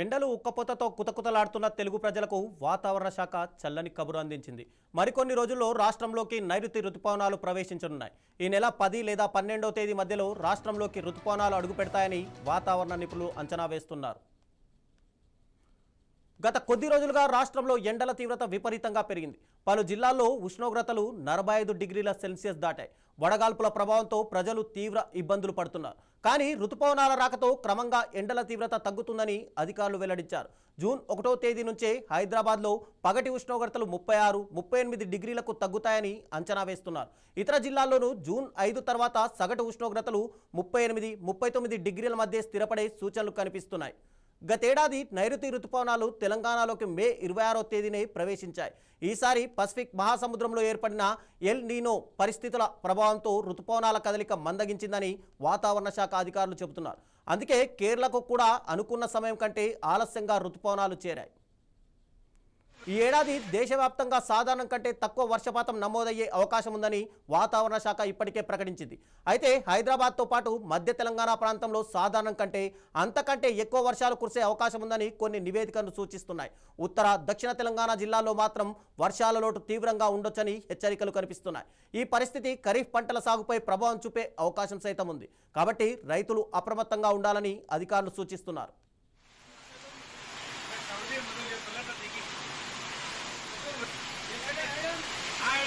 ఎండలు ఉక్కపోతతో కుతకుతలాడుతున్న తెలుగు ప్రజలకు వాతావరణ శాఖ చల్లని కబురు అందించింది. మరికొన్ని రోజుల్లో రాష్ట్రంలోకి నైరుతి రుతుపవనాలు ప్రవేశించనున్నాయి. ఈ నెల 10 లేదా 12వ తేదీ మధ్యలో రాష్ట్రంలోకి రుతుపవనాలు అడుగుపెడతాయని వాతావరణ నిపుణులు అంచనా వేస్తున్నారు. గత కొద్ది రోజులుగా రాష్ట్రంలో ఎండల తీవ్రత విపరీతంగా పెరిగింది. పలు జిల్లాల్లో ఉష్ణోగ్రతలు 45 డిగ్రీల సెల్సియస్ దాటాయి. వడగాల్పుల ప్రభావంతో ప్రజలు తీవ్ర ఇబ్బందులు పడుతున్నారు. కానీ రుతుపవనాల రాకతో క్రమంగా ఎండల తీవ్రత తగ్గుతుందని అధికారులు వెల్లడించారు. జూన్ 1వ తేదీ నుంచే హైదరాబాద్లో పగటి ఉష్ణోగ్రతలు 36, 38 డిగ్రీలకు తగ్గుతాయని అంచనా వేస్తున్నారు. ఇతర జిల్లాల్లోనూ జూన్ 5 తర్వాత సగటు ఉష్ణోగ్రతలు 38, 39 డిగ్రీల మధ్య స్థిరపడే సూచనలు కనిపిస్తున్నాయి. గతేడాది నైరుతి రుతుపవనాలు తెలంగాణలోకి మే 26వ తేదీనే ప్రవేశించాయి. ఈసారి పసిఫిక్ మహాసముద్రంలో ఏర్పడిన ఎల్ నీనో పరిస్థితుల ప్రభావంతో రుతుపవనాల కదలిక మందగించిందని వాతావరణ శాఖ అధికారులు చెబుతున్నారు. అందుకే కేరళకు కూడా అనుకున్న సమయం కంటే ఆలస్యంగా రుతుపవనాలు చేరాయి. ఈ ఏడాది దేశవ్యాప్తంగా సాధారణం కంటే తక్కువ వర్షపాతం నమోదయ్యే అవకాశం ఉందని వాతావరణ శాఖ ఇప్పటికే ప్రకటించింది. అయితే హైదరాబాద్తో పాటు మధ్య తెలంగాణ ప్రాంతంలో సాధారణం కంటే అంతకంటే ఎక్కువ వర్షాలు కురిసే అవకాశం ఉందని కొన్ని నివేదికలు సూచిస్తున్నాయి. ఉత్తర, దక్షిణ తెలంగాణ జిల్లాల్లో మాత్రం వర్షాల లోటు తీవ్రంగా ఉండొచ్చని హెచ్చరికలు కనిపిస్తున్నాయి. ఈ పరిస్థితి ఖరీఫ్ పంటల సాగుపై ప్రభావం చూపే అవకాశం సైతం ఉంది. కాబట్టి రైతులు అప్రమత్తంగా ఉండాలని అధికారులు సూచిస్తున్నారు. I